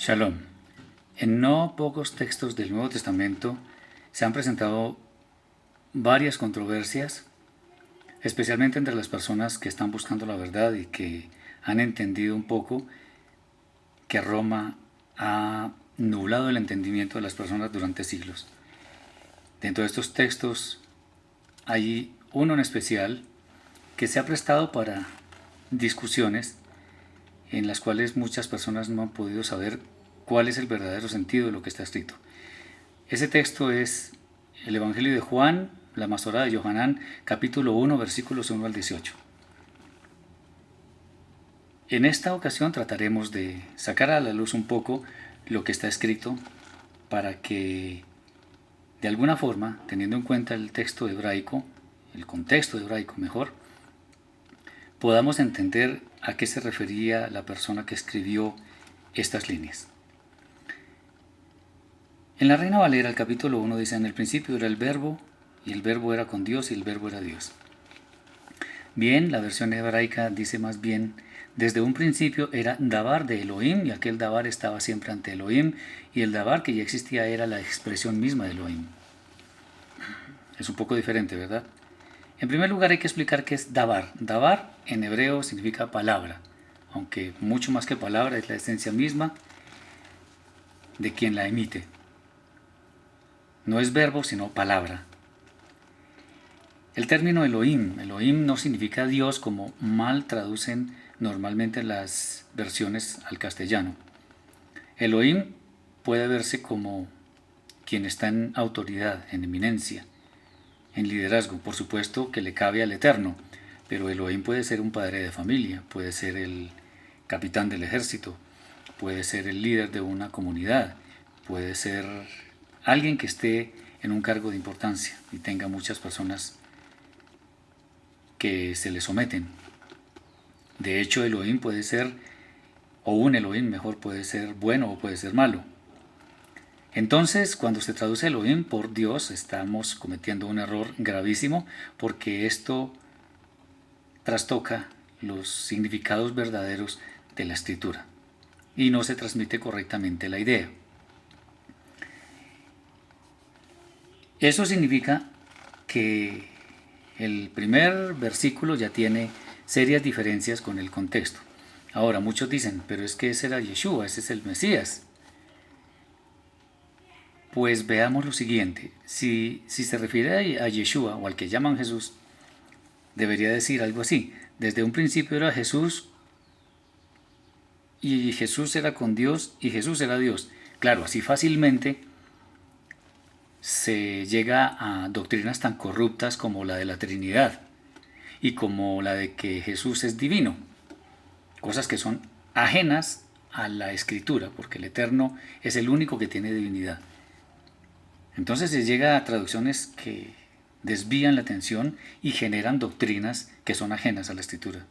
Shalom. En no pocos textos del Nuevo Testamento se han presentado varias controversias, especialmente entre las personas que están buscando la verdad y que han entendido un poco que Roma ha nublado el entendimiento de las personas durante siglos. Dentro de estos textos hay uno en especial que se ha prestado para discusiones en las cuales muchas personas no han podido saber cuál es el verdadero sentido de lo que está escrito. Ese texto es el Evangelio de Juan, la Mastorá de Yohanan, capítulo 1, versículos 1 al 18. En esta ocasión trataremos de sacar a la luz un poco lo que está escrito para que, de alguna forma, teniendo en cuenta el texto hebraico, el contexto hebraico mejor, podamos entender a qué se refería la persona que escribió estas líneas. En la Reina Valera, el capítulo 1 dice: en el principio era el verbo, y el verbo era con Dios, y el verbo era Dios. Bien, la versión hebraica dice más bien: desde un principio era Dabar de Elohim, y aquel Dabar estaba siempre ante Elohim, y el Dabar que ya existía era la expresión misma de Elohim. Es un poco diferente, ¿verdad? En primer lugar hay que explicar qué es Dabar. Dabar en hebreo significa palabra, aunque mucho más que palabra es la esencia misma de quien la emite. No es verbo, sino palabra. El término Elohim no significa Dios como mal traducen normalmente las versiones al castellano. Elohim puede verse como quien está en autoridad, en eminencia, en liderazgo. Por supuesto que le cabe al Eterno, pero Elohim puede ser un padre de familia, puede ser el capitán del ejército, puede ser el líder de una comunidad, puede ser alguien que esté en un cargo de importancia y tenga muchas personas que se le someten. De hecho, Elohim puede ser, o un Elohim mejor, puede ser bueno o puede ser malo. Entonces, cuando se traduce Elohim por Dios, estamos cometiendo un error gravísimo, porque esto trastoca los significados verdaderos de la escritura y no se transmite correctamente la idea. Eso significa que el primer versículo ya tiene serias diferencias con el contexto. Ahora, muchos dicen: pero es que ese era Yeshua, ese es el Mesías. Pues veamos lo siguiente: si se refiere a Yeshua o al que llaman Jesús, debería decir algo así: desde un principio era Jesús, y Jesús era con Dios, y Jesús era Dios. Claro, así fácilmente se llega a doctrinas tan corruptas como la de la Trinidad y como la de que Jesús es divino, cosas que son ajenas a la Escritura, porque el Eterno es el único que tiene divinidad. Entonces se llega a traducciones que desvían la atención y generan doctrinas que son ajenas a la Escritura.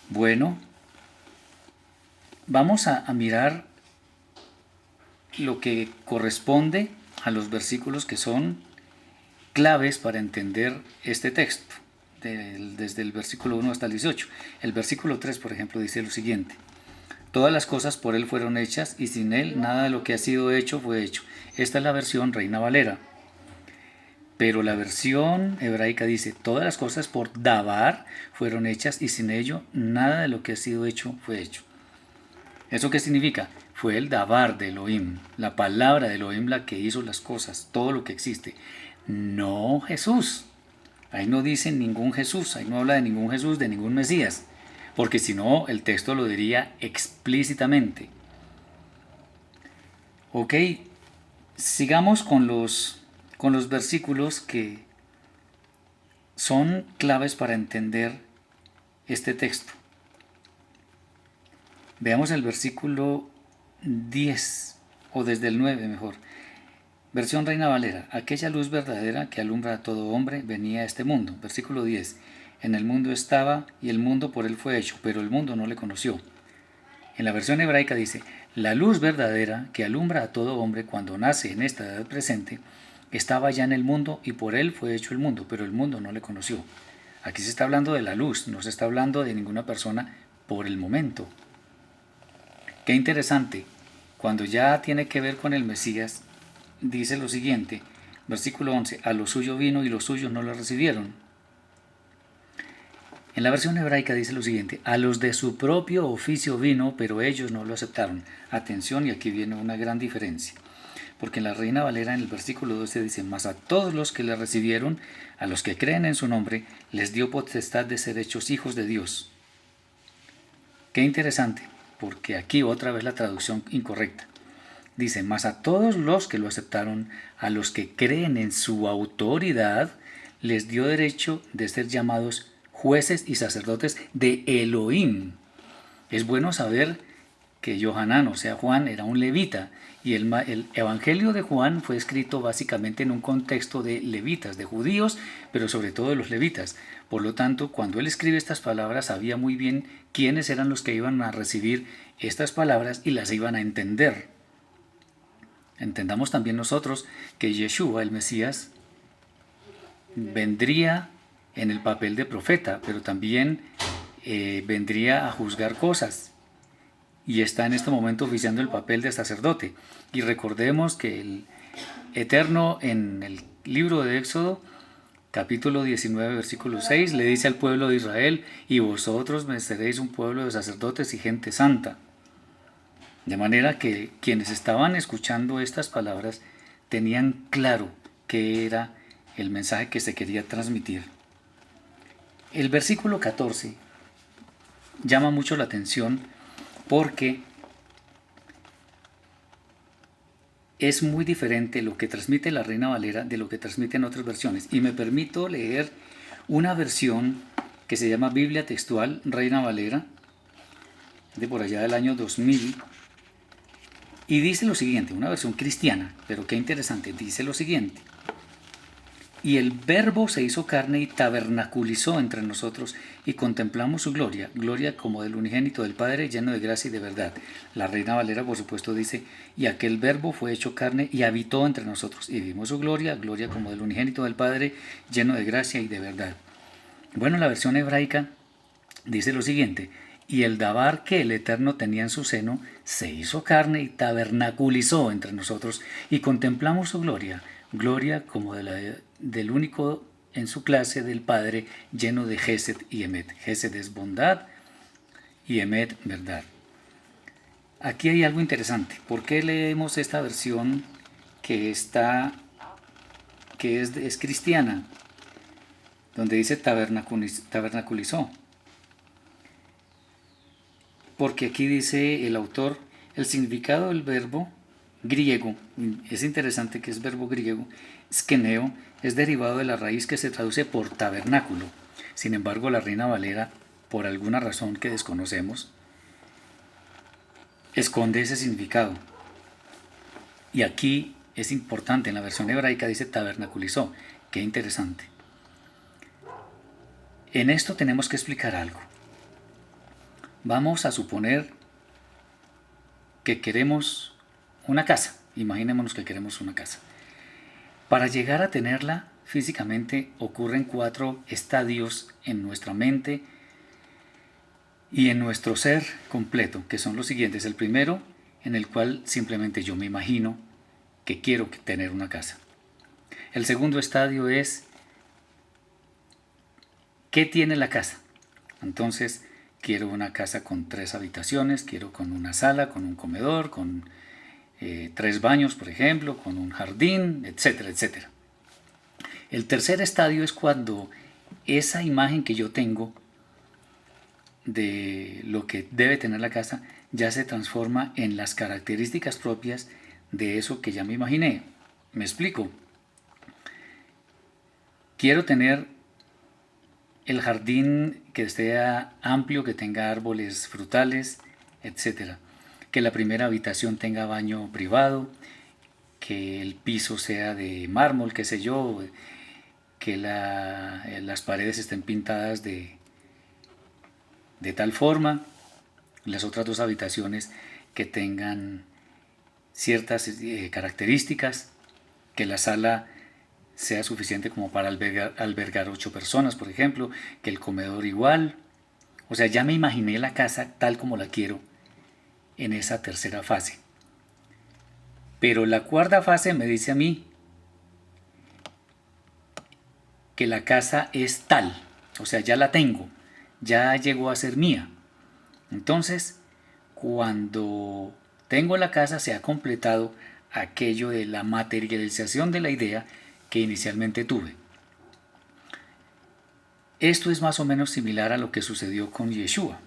Bueno, vamos a mirar lo que corresponde a los versículos que son claves para entender este texto, desde el versículo 1 hasta el 18. El versículo 3, por ejemplo, dice lo siguiente: todas las cosas por Él fueron hechas, y sin Él nada de lo que ha sido hecho fue hecho. Esta es la versión Reina Valera. Pero la versión hebraica dice: todas las cosas por Dabar fueron hechas, y sin ello nada de lo que ha sido hecho fue hecho. ¿Eso qué significa? Fue el Dabar de Elohim, la palabra de Elohim la que hizo las cosas, todo lo que existe. No Jesús. Ahí no dice ningún Jesús, ahí no habla de ningún Jesús, de ningún Mesías, porque si no el texto lo diría explícitamente. Ok, sigamos con los versículos que son claves para entender este texto. Veamos el versículo 10, o desde el 9 mejor. Versión Reina Valera: aquella luz verdadera que alumbra a todo hombre venía a este mundo. Versículo 10. En el mundo estaba, y el mundo por él fue hecho, pero el mundo no le conoció. En la versión hebraica dice: la luz verdadera que alumbra a todo hombre cuando nace en esta edad presente estaba ya en el mundo, y por él fue hecho el mundo, pero el mundo no le conoció. Aquí se está hablando de la luz, no se está hablando de ninguna persona por el momento. Qué interesante, cuando ya tiene que ver con el Mesías, dice lo siguiente, versículo 11, a lo suyo vino y los suyos no lo recibieron. En la versión hebraica dice lo siguiente, a los de su propio oficio vino, pero ellos no lo aceptaron. Atención, y aquí viene una gran diferencia. Porque en la Reina Valera en el versículo 12 dice, mas a todos los que le recibieron, a los que creen en su nombre, les dio potestad de ser hechos hijos de Dios. Qué interesante, porque aquí otra vez la traducción incorrecta. Dice, mas a todos los que lo aceptaron, a los que creen en su autoridad, les dio derecho de ser llamados jueces y sacerdotes de Elohim. Es bueno saber que Johanán, o sea Juan, era un levita, y el Evangelio de Juan fue escrito básicamente en un contexto de levitas, de judíos, pero sobre todo de los levitas. Por lo tanto, cuando él escribe estas palabras, sabía muy bien quiénes eran los que iban a recibir estas palabras y las iban a entender. Entendamos también nosotros que Yeshua, el Mesías, vendría en el papel de profeta, pero también vendría a juzgar cosas. Y está en este momento oficiando el papel de sacerdote. Y recordemos que el Eterno en el libro de Éxodo, capítulo 19, versículo 6, le dice al pueblo de Israel, y vosotros me seréis un pueblo de sacerdotes y gente santa. De manera que quienes estaban escuchando estas palabras tenían claro qué era el mensaje que se quería transmitir. El versículo 14 llama mucho la atención porque es muy diferente lo que transmite la Reina Valera de lo que transmiten otras versiones. Y me permito leer una versión que se llama Biblia Textual Reina Valera, de por allá del año 2000, y dice lo siguiente, una versión cristiana, pero qué interesante, dice lo siguiente. Y el Verbo se hizo carne y tabernaculizó entre nosotros, y contemplamos su gloria, gloria como del unigénito del Padre, lleno de gracia y de verdad. La Reina Valera, por supuesto, dice, y aquel Verbo fue hecho carne y habitó entre nosotros, y vimos su gloria, gloria como del unigénito del Padre, lleno de gracia y de verdad. Bueno, la versión hebraica dice lo siguiente, y el Dabar que el Eterno tenía en su seno, se hizo carne y tabernaculizó entre nosotros, y contemplamos su gloria, gloria como del único en su clase del Padre, lleno de Gesed y Emet. Gesed es bondad y Emet verdad. Aquí hay algo interesante. ¿Por qué leemos esta versión que es cristiana, donde dice tabernaculizó? Porque aquí dice el autor, el significado del verbo griego, es interesante que es verbo griego, skeneo, es derivado de la raíz que se traduce por tabernáculo. Sin embargo, la Reina Valera, por alguna razón que desconocemos, esconde ese significado. Y aquí es importante, en la versión hebraica dice tabernaculizó. Qué interesante. En esto tenemos que explicar algo. Vamos a suponer que queremos una casa. Imaginémonos que queremos una casa. Para llegar a tenerla físicamente ocurren 4 estadios en nuestra mente y en nuestro ser completo, que son los siguientes. El primero, en el cual simplemente yo me imagino que quiero tener una casa. El segundo estadio es ¿qué tiene la casa? Entonces, quiero una casa con 3 habitaciones, quiero con una sala, con un comedor, con 3 baños, por ejemplo, con un jardín, etcétera, etcétera. El tercer estadio es cuando esa imagen que yo tengo de lo que debe tener la casa ya se transforma en las características propias de eso que ya me imaginé. Me explico. Quiero tener el jardín que sea amplio, que tenga árboles frutales, etc. Que la primera habitación tenga baño privado, que el piso sea de mármol, qué sé yo, que las paredes estén pintadas de tal forma, las otras 2 habitaciones que tengan ciertas características, que la sala sea suficiente como para albergar 8 personas, por ejemplo, que el comedor igual. O sea, ya me imaginé la casa tal como la quiero. en esa tercera fase. Pero la cuarta fase me dice a mí que la casa es tal, o sea, ya la tengo, ya llegó a ser mía. Entonces, cuando tengo la casa, se ha completado aquello de la materialización de la idea que inicialmente tuve. Esto es más o menos similar a lo que sucedió con Yeshua.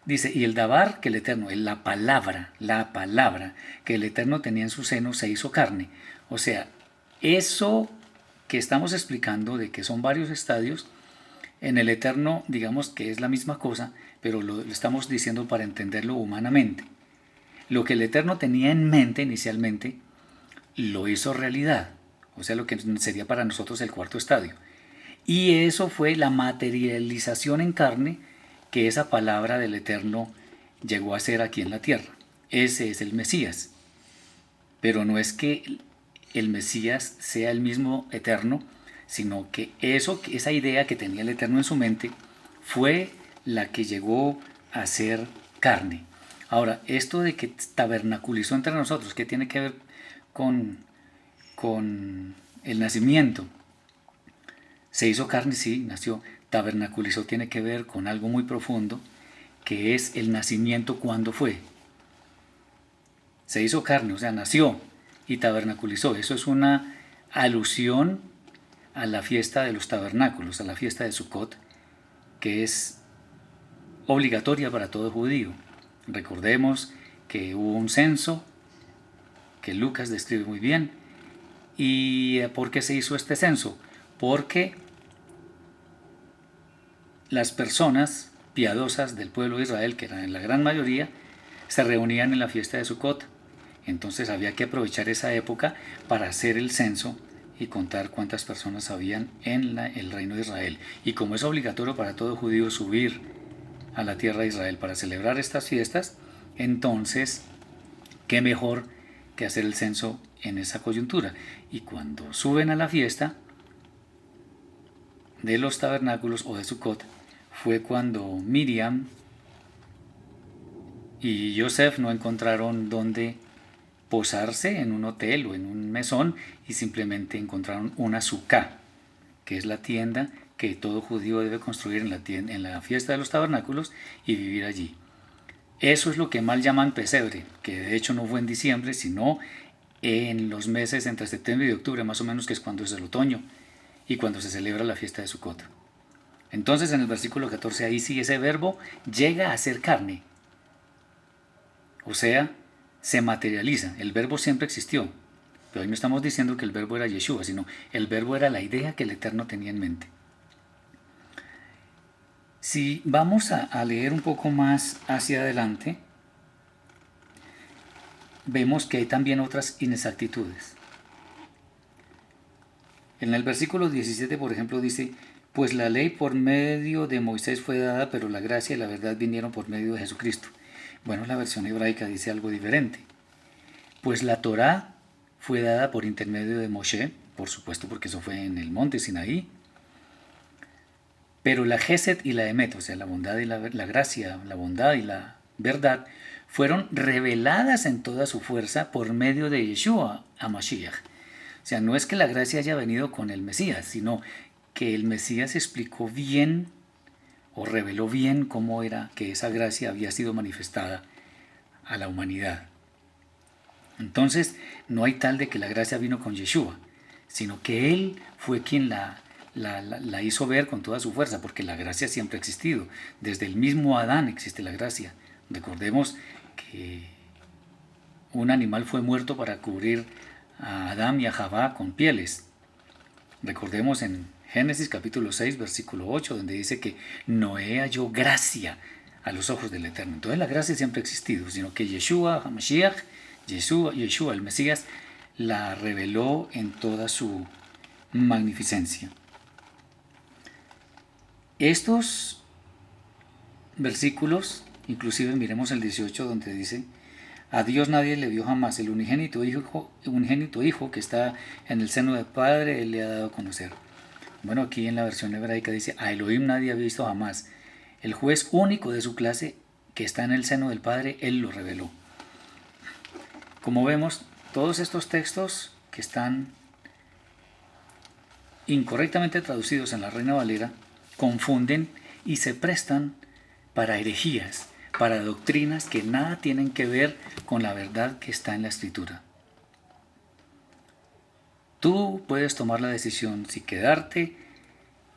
Dice, y el Dabar, que el Eterno, la palabra que el Eterno tenía en su seno se hizo carne. O sea, eso que estamos explicando de que son varios estadios, en el Eterno digamos que es la misma cosa, pero lo estamos diciendo para entenderlo humanamente. Lo que el Eterno tenía en mente inicialmente, lo hizo realidad. O sea, lo que sería para nosotros el cuarto estadio. Y eso fue la materialización en carne que esa palabra del Eterno llegó a ser aquí en la tierra. Ese es el Mesías. Pero no es que el Mesías sea el mismo Eterno, sino que esa idea que tenía el Eterno en su mente fue la que llegó a ser carne. Ahora, esto de que tabernaculizó entre nosotros, ¿qué tiene que ver con el nacimiento? Se hizo carne, sí, nació. Tabernaculizó tiene que ver con algo muy profundo, que es el nacimiento. ¿Cuándo fue? Se hizo carne, o sea, nació y tabernaculizó. Eso es una alusión a la fiesta de los tabernáculos, a la fiesta de Sukkot, que es obligatoria para todo judío. Recordemos que hubo un censo, que Lucas describe muy bien. ¿Y por qué se hizo este censo? Porque las personas piadosas del pueblo de Israel, que eran en la gran mayoría, se reunían en la fiesta de Sukkot. Entonces había que aprovechar esa época para hacer el censo y contar cuántas personas habían en el reino de Israel. Y como es obligatorio para todo judío subir a la tierra de Israel para celebrar estas fiestas, entonces, ¿qué mejor que hacer el censo en esa coyuntura? Y cuando suben a la fiesta de los tabernáculos o de Sukkot, fue cuando Miriam y Yosef no encontraron dónde posarse en un hotel o en un mesón y simplemente encontraron una suká, que es la tienda que todo judío debe construir en la fiesta de los tabernáculos y vivir allí. Eso es lo que mal llaman pesebre, que de hecho no fue en diciembre, sino en los meses entre septiembre y octubre, más o menos, que es cuando es el otoño y cuando se celebra la fiesta de Sukkot. Entonces en el versículo 14 ahí sí ese verbo llega a ser carne, o sea, se materializa. El verbo siempre existió, pero hoy no estamos diciendo que el verbo era Yeshua, sino el verbo era la idea que el Eterno tenía en mente. Si vamos a leer un poco más hacia adelante, vemos que hay también otras inexactitudes. En el versículo 17, por ejemplo, dice: pues la ley por medio de Moisés fue dada, pero la gracia y la verdad vinieron por medio de Jesucristo. Bueno, la versión hebraica dice algo diferente. Pues la Torá fue dada por intermedio de Moshe, por supuesto, porque eso fue en el monte Sinaí. Pero la Gesed y la Emet, o sea, la bondad y la gracia, la bondad y la verdad, fueron reveladas en toda su fuerza por medio de Yeshua a Mashiach. O sea, no es que la gracia haya venido con el Mesías, sino que el Mesías explicó bien o reveló bien cómo era que esa gracia había sido manifestada a la humanidad. Entonces, no hay tal de que la gracia vino con Yeshua, sino que Él fue quien la hizo ver con toda su fuerza, porque la gracia siempre ha existido. Desde el mismo Adán existe la gracia. Recordemos que un animal fue muerto para cubrir a Adán y a Javá con pieles. Recordemos en Génesis capítulo 6, versículo 8, donde dice que Noé halló gracia a los ojos del Eterno. Entonces la gracia siempre ha existido, sino que Yeshua, HaMashiach, Yeshua, el Mesías, la reveló en toda su magnificencia. Estos versículos, inclusive miremos el 18, donde dice: a Dios nadie le vio jamás, el unigénito hijo que está en el seno del Padre, Él le ha dado a conocer. Bueno, aquí en la versión hebraica dice: a Elohim nadie ha visto jamás, el juez único de su clase que está en el seno del Padre, Él lo reveló. Como vemos, todos estos textos que están incorrectamente traducidos en la Reina Valera confunden y se prestan para herejías, para doctrinas que nada tienen que ver con la verdad que está en la Escritura. Tú puedes tomar la decisión si quedarte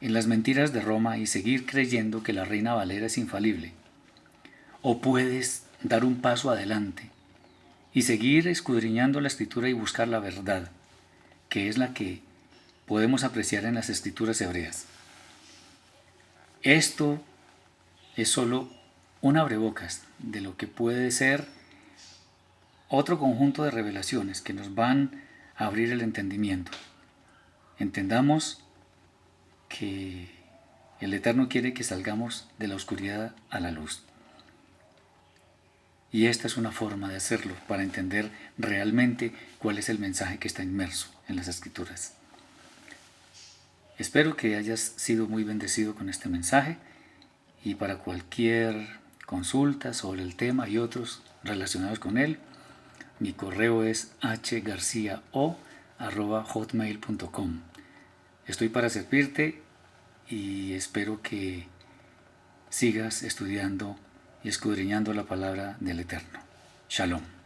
en las mentiras de Roma y seguir creyendo que la Reina Valera es infalible, o puedes dar un paso adelante y seguir escudriñando la Escritura y buscar la verdad, que es la que podemos apreciar en las Escrituras hebreas. Esto es solo un abrebocas de lo que puede ser otro conjunto de revelaciones que nos van a abrir el entendimiento. Entendamos que el Eterno quiere que salgamos de la oscuridad a la luz. Y esta es una forma de hacerlo para entender realmente cuál es el mensaje que está inmerso en las Escrituras. Espero que hayas sido muy bendecido con este mensaje y para cualquier consulta sobre el tema y otros relacionados con él, mi correo es hgarciao@hotmail.com. Estoy para servirte y espero que sigas estudiando y escudriñando la palabra del Eterno. Shalom.